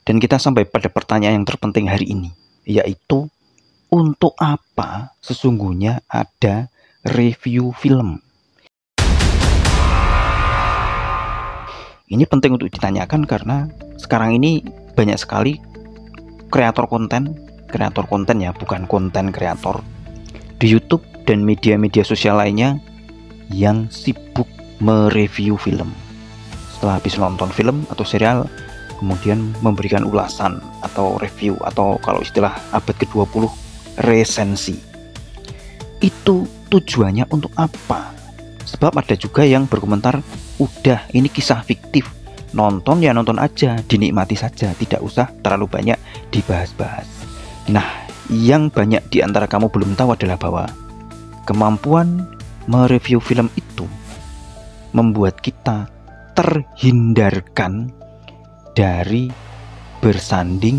Dan kita sampai pada pertanyaan yang terpenting hari ini, yaitu untuk apa sesungguhnya ada review film? Ini penting untuk ditanyakan karena sekarang ini banyak sekali kreator konten ya, bukan konten kreator di YouTube dan media-media sosial lainnya yang sibuk mereview film. Setelah habis nonton film atau serial, kemudian memberikan ulasan atau review, atau kalau istilah abad ke-20, resensi. Itu tujuannya untuk apa? Sebab ada juga yang berkomentar, udah ini kisah fiktif, nonton ya nonton aja, dinikmati saja, tidak usah terlalu banyak dibahas-bahas. Nah, yang banyak di antara kamu belum tahu adalah bahwa kemampuan mereview film itu membuat kita terhindarkan dari bersanding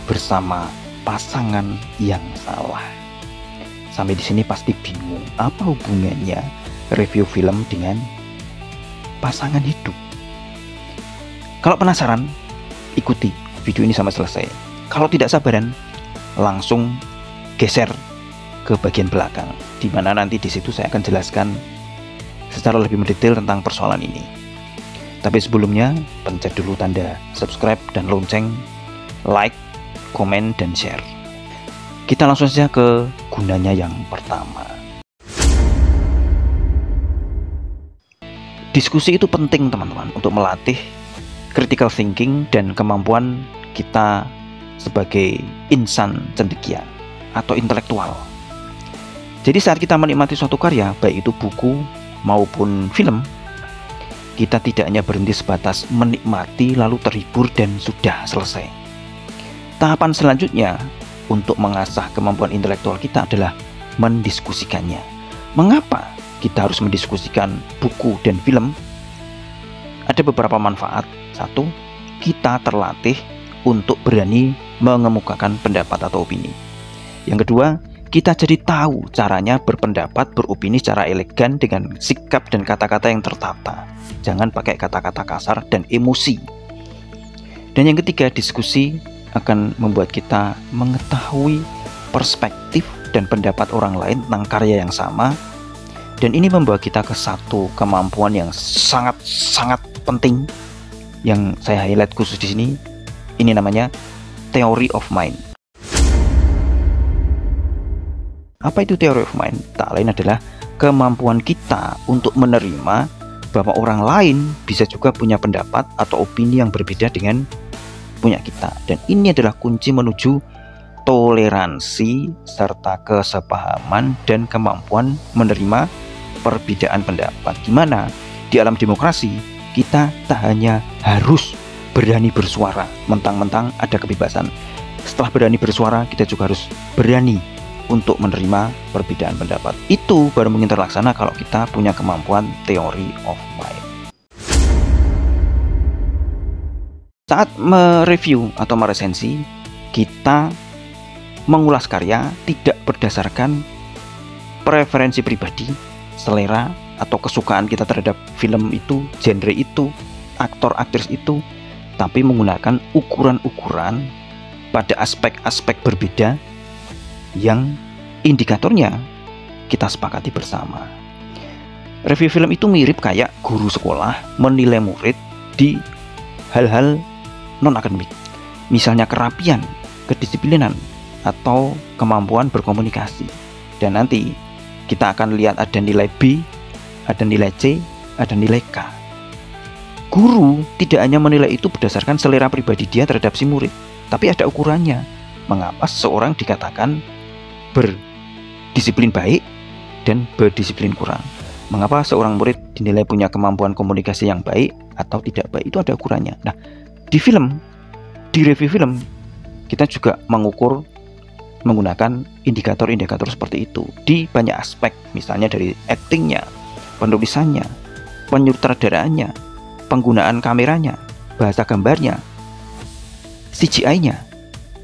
bersama pasangan yang salah. Sampai di sini pasti bingung, apa hubungannya review film dengan pasangan hidup? Kalau penasaran, ikuti video ini sampai selesai. Kalau tidak sabaran, langsung geser ke bagian belakang, di mana nanti di situ saya akan jelaskan secara lebih mendetail tentang persoalan ini. Tapi sebelumnya, pencet dulu tanda subscribe dan lonceng, like, komen, dan share. Kita langsung saja ke gunanya yang pertama. Diskusi itu penting teman-teman untuk melatih critical thinking dan kemampuan kita sebagai insan cendekia atau intelektual. Jadi saat kita menikmati suatu karya, baik itu buku maupun film, kita tidak hanya berhenti sebatas menikmati lalu terhibur dan sudah selesai. Tahapan selanjutnya untuk mengasah kemampuan intelektual kita adalah mendiskusikannya. Mengapa kita harus mendiskusikan buku dan film? Ada beberapa manfaat. Satu, kita terlatih untuk berani mengemukakan pendapat atau opini. Yang kedua, kita jadi tahu caranya berpendapat, beropini secara elegan dengan sikap dan kata-kata yang tertata. Jangan pakai kata-kata kasar dan emosi. Dan yang ketiga, diskusi akan membuat kita mengetahui perspektif dan pendapat orang lain tentang karya yang sama. Dan ini membawa kita ke satu kemampuan yang sangat penting yang saya highlight khusus di sini. Ini namanya theory of mind. Apa itu theory of mind? Tak lain adalah kemampuan kita untuk menerima bahwa orang lain bisa juga punya pendapat atau opini yang berbeda dengan punya kita. Dan ini adalah kunci menuju toleransi serta kesepahaman dan kemampuan menerima perbedaan pendapat, di mana di alam demokrasi kita tak hanya harus berani bersuara, mentang-mentang ada kebebasan. Setelah berani bersuara, kita juga harus berani untuk menerima perbedaan pendapat. Itu baru mungkin terlaksana kalau kita punya kemampuan theory of mind. Saat mereview atau meresensi, kita mengulas karya tidak berdasarkan preferensi pribadi, selera atau kesukaan kita terhadap film itu, genre itu, aktor aktris itu, tapi menggunakan ukuran-ukuran pada aspek-aspek berbeda yang indikatornya kita sepakati bersama. Review film itu mirip kayak guru sekolah menilai murid di hal-hal non-akademik, misalnya kerapian, kedisiplinan, atau kemampuan berkomunikasi. Dan nanti kita akan lihat ada nilai B, ada nilai C, ada nilai K. Guru tidak hanya menilai itu berdasarkan selera pribadi dia terhadap si murid, tapi ada ukurannya. Mengapa seseorang dikatakan berdisiplin baik dan berdisiplin kurang? Mengapa seorang murid dinilai punya kemampuan komunikasi yang baik atau tidak baik? Itu ada ukurannya. Nah, di film, di review film, kita juga mengukur menggunakan indikator-indikator seperti itu di banyak aspek, misalnya dari aktingnya, penulisannya, penyutradaraannya, penggunaan kameranya, bahasa gambarnya, CGI-nya,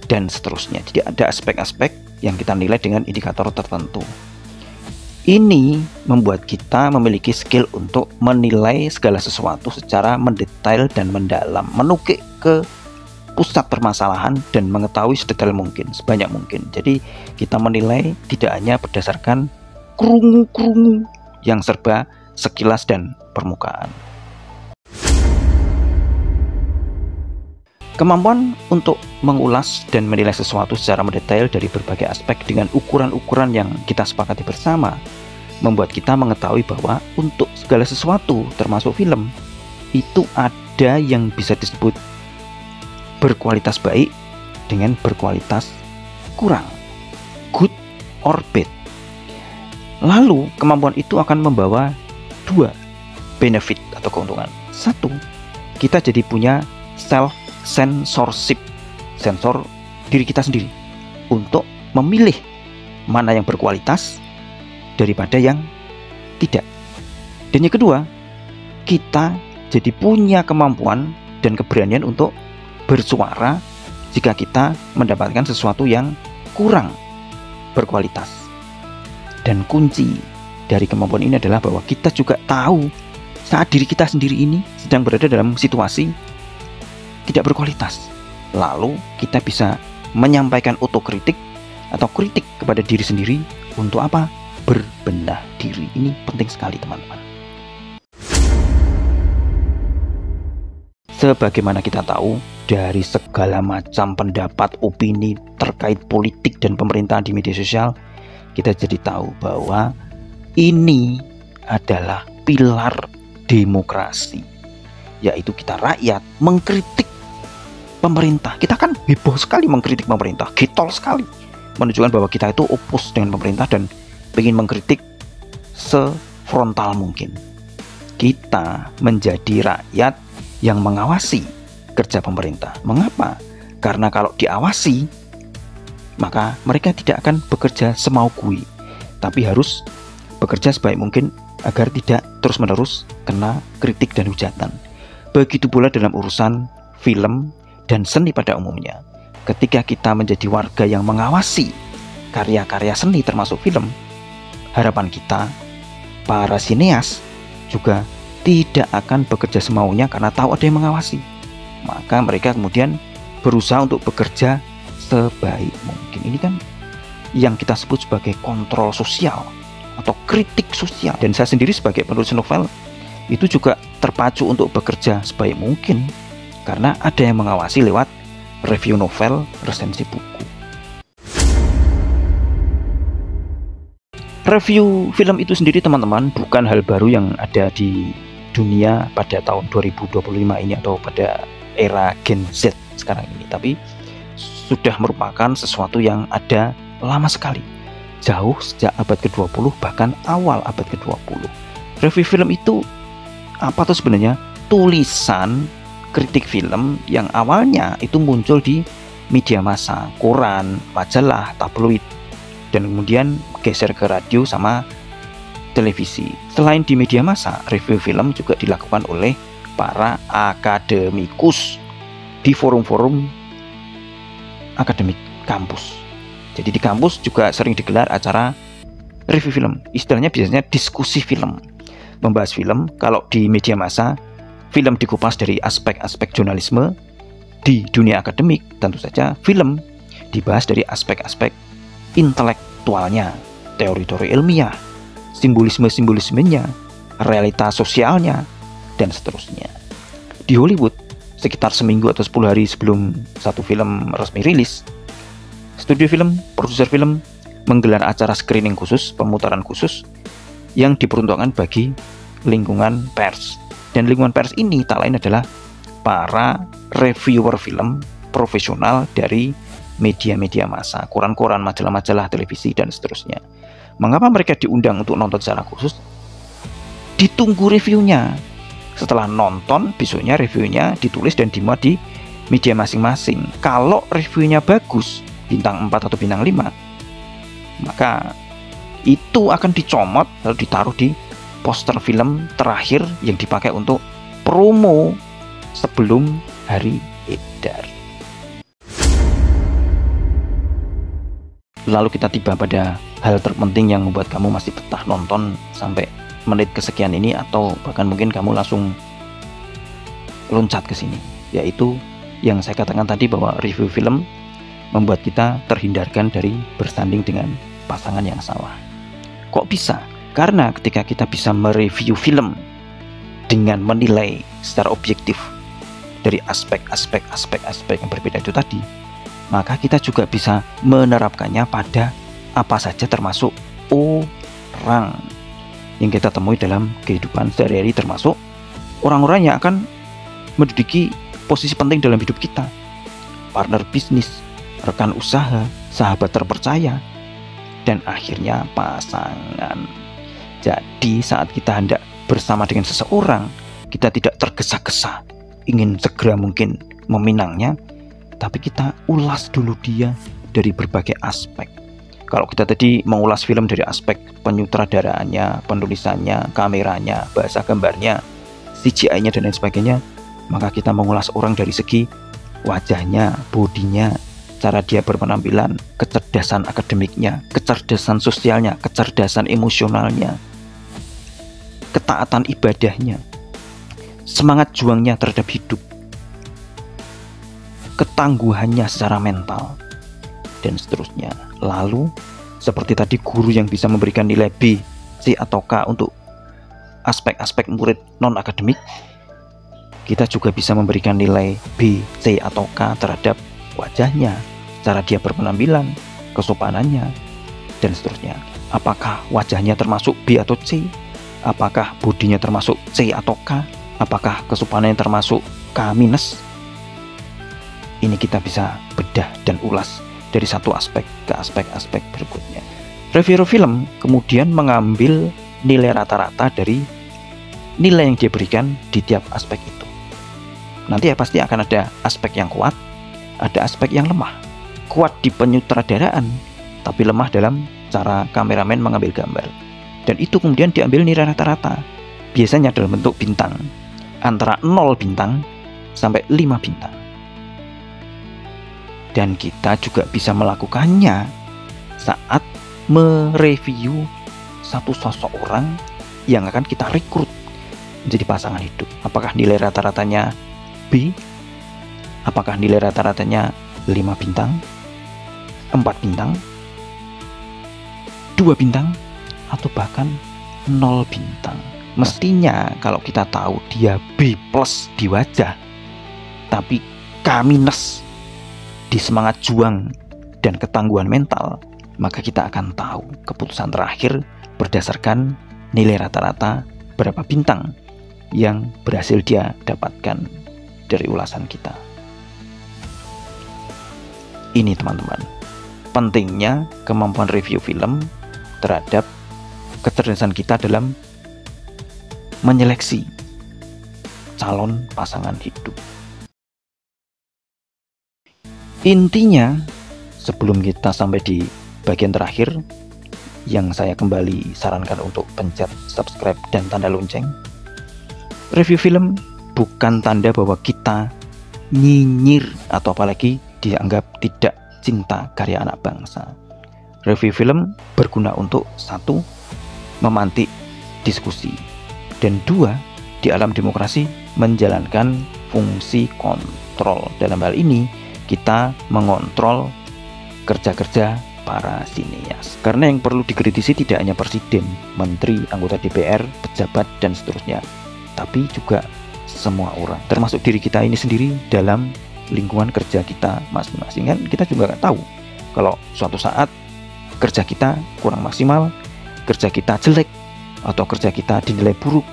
dan seterusnya. Jadi ada aspek-aspek yang kita nilai dengan indikator tertentu. Ini membuat kita memiliki skill untuk menilai segala sesuatu secara mendetail dan mendalam, menukik ke pusat permasalahan dan mengetahui sedetail mungkin, sebanyak mungkin. Jadi kita menilai tidak hanya berdasarkan kerungu-kerungu yang serba sekilas dan permukaan. Kemampuan untuk mengulas dan menilai sesuatu secara mendetail dari berbagai aspek dengan ukuran-ukuran yang kita sepakati bersama membuat kita mengetahui bahwa untuk segala sesuatu termasuk film itu ada yang bisa disebut berkualitas baik dengan berkualitas kurang, good or bad. Lalu kemampuan itu akan membawa dua benefit atau keuntungan. Satu, kita jadi punya self censorship, sensor diri kita sendiri untuk memilih mana yang berkualitas daripada yang tidak. Dan yang kedua, kita jadi punya kemampuan dan keberanian untuk bersuara jika kita mendapatkan sesuatu yang kurang berkualitas. Dan kunci dari kemampuan ini adalah bahwa kita juga tahu saat diri kita sendiri ini sedang berada dalam situasi tidak berkualitas. Lalu kita bisa menyampaikan otokritik atau kritik kepada diri sendiri untuk apa? Berbenah diri. Ini penting sekali teman-teman. Sebagaimana kita tahu dari segala macam pendapat, opini terkait politik dan pemerintahan di media sosial, kita jadi tahu bahwa ini adalah pilar demokrasi, yaitu kita rakyat mengkritik pemerintah. Kita kan heboh sekali mengkritik pemerintah, getol sekali, menunjukkan bahwa kita itu opus dengan pemerintah dan ingin mengkritik sefrontal mungkin. Kita menjadi rakyat yang mengawasi kerja pemerintah. Mengapa? Karena kalau diawasi, maka mereka tidak akan bekerja semau-kui, tapi harus bekerja sebaik mungkin agar tidak terus-menerus kena kritik dan hujatan. Begitu pula dalam urusan film dan seni pada umumnya. Ketika kita menjadi warga yang mengawasi karya-karya seni termasuk film, harapan kita, para sineas juga tidak akan bekerja semaunya karena tahu ada yang mengawasi. Maka mereka kemudian berusaha untuk bekerja sebaik mungkin. Ini kan yang kita sebut sebagai kontrol sosial atau kritik sosial. Dan saya sendiri sebagai penulis novel itu juga terpacu untuk bekerja sebaik mungkin karena ada yang mengawasi lewat review novel, resensi buku. Review film itu sendiri teman-teman bukan hal baru yang ada di dunia pada tahun 2025 ini atau pada era Gen Z sekarang ini, tapi sudah merupakan sesuatu yang ada lama sekali, jauh sejak abad ke-20 bahkan awal abad ke-20. Review film itu apa tuh sebenarnya? Tulisan kritik film yang awalnya itu muncul di media massa, koran, majalah, tabloid, dan kemudian geser ke radio sama televisi. Selain di media massa, review film juga dilakukan oleh para akademikus di forum-forum akademik kampus. Jadi di kampus juga sering digelar acara review film. Istilahnya biasanya diskusi film, membahas film. Kalau di media massa, film dikupas dari aspek-aspek jurnalisme. Di dunia akademik, tentu saja film dibahas dari aspek-aspek intelektualnya, teori-teori ilmiah, simbolisme-simbolismenya, realitas sosialnya, dan seterusnya. Di Hollywood, sekitar seminggu atau 10 hari sebelum satu film resmi rilis, studio film, produser film menggelar acara screening khusus, pemutaran khusus yang diperuntukkan bagi lingkungan pers. Dan lingkungan pers ini tak lain adalah para reviewer film profesional dari media-media massa, koran-koran, majalah-majalah, televisi, dan seterusnya. Mengapa mereka diundang untuk nonton secara khusus? Ditunggu reviewnya. Setelah nonton, besoknya reviewnya ditulis dan dimuat di media masing-masing. Kalau reviewnya bagus, bintang 4 atau bintang 5, maka itu akan dicomot lalu ditaruh di poster film terakhir yang dipakai untuk promo sebelum hari edar. Lalu kita tiba pada hal terpenting yang membuat kamu masih betah nonton sampai menit kesekian ini, atau bahkan mungkin kamu langsung loncat ke sini, yaitu yang saya katakan tadi bahwa review film membuat kita terhindarkan dari bersanding dengan pasangan yang salah. Kok bisa? Karena ketika kita bisa mereview film dengan menilai secara objektif dari aspek-aspek yang berbeda itu tadi, maka kita juga bisa menerapkannya pada apa saja termasuk orang yang kita temui dalam kehidupan sehari-hari, termasuk orang-orang yang akan menduduki posisi penting dalam hidup kita, partner bisnis, rekan usaha, sahabat terpercaya, dan akhirnya pasangan. Jadi saat kita hendak bersama dengan seseorang, kita tidak tergesa-gesa ingin segera mungkin meminangnya, tapi kita ulas dulu dia dari berbagai aspek. Kalau kita tadi mengulas film dari aspek penyutradaraannya, penulisannya, kameranya, bahasa gambarnya, CGI-nya, dan lain sebagainya, maka kita mengulas orang dari segi wajahnya, bodinya, cara dia berpenampilan, kecerdasan akademiknya, kecerdasan sosialnya, kecerdasan emosionalnya, ketaatan ibadahnya, semangat juangnya terhadap hidup, ketangguhannya secara mental, dan seterusnya. Lalu seperti tadi guru yang bisa memberikan nilai B, C, atau K untuk aspek-aspek murid non-akademik, kita juga bisa memberikan nilai B, C, atau K terhadap wajahnya, cara dia berpenampilan, kesopanannya, dan seterusnya. Apakah wajahnya termasuk B atau C? Apakah bodinya termasuk C atau K? Apakah kesopanannya termasuk K-? Ini kita bisa bedah dan ulas dari satu aspek ke aspek-aspek berikutnya. Review film kemudian mengambil nilai rata-rata dari nilai yang dia berikan di tiap aspek itu. Nanti ya pasti akan ada aspek yang kuat, ada aspek yang lemah. Kuat di penyutradaraan, tapi lemah dalam cara kameramen mengambil gambar. Dan itu kemudian diambil nilai rata-rata, biasanya dalam bentuk bintang, antara 0 bintang sampai 5 bintang. Dan kita juga bisa melakukannya saat mereview satu sosok orang yang akan kita rekrut menjadi pasangan hidup. Apakah nilai rata-ratanya B? Apakah nilai rata-ratanya 5 bintang, 4 bintang, 2 bintang, atau bahkan 0 bintang? Mestinya kalau kita tahu dia B+ di wajah, tapi K- di semangat juang dan ketangguhan mental, maka kita akan tahu keputusan terakhir berdasarkan nilai rata-rata berapa bintang yang berhasil dia dapatkan dari ulasan kita. Ini teman-teman, pentingnya kemampuan review film terhadap kecerdasan kita dalam menyeleksi calon pasangan hidup. Intinya, sebelum kita sampai di bagian terakhir, yang saya kembali sarankan untuk pencet subscribe dan tanda lonceng. Review film bukan tanda bahwa kita nyinyir atau apalagi dianggap tidak cinta karya anak bangsa. Review film berguna untuk 1, memantik diskusi, dan 2, di alam demokrasi menjalankan fungsi kontrol. Dalam hal ini kita mengontrol kerja-kerja para sineas. Karena yang perlu dikritisi tidak hanya presiden, menteri, anggota DPR, pejabat, dan seterusnya, tapi juga semua orang, termasuk diri kita ini sendiri dalam lingkungan kerja kita masing-masing. Kan kita juga nggak tahu kalau suatu saat kerja kita kurang maksimal, kerja kita jelek, atau kerja kita dinilai buruk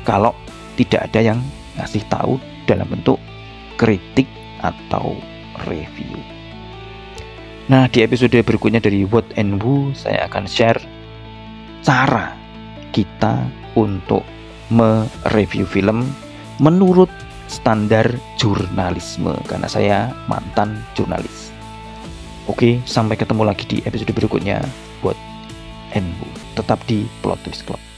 kalau tidak ada yang ngasih tahu dalam bentuk kritik atau review. Nah, di episode berikutnya dari What and Who, saya akan share cara kita untuk mereview film menurut standar jurnalisme, karena saya mantan jurnalis. Oke, sampai ketemu lagi di episode berikutnya What and Who. Tetap di Plot Twist Club.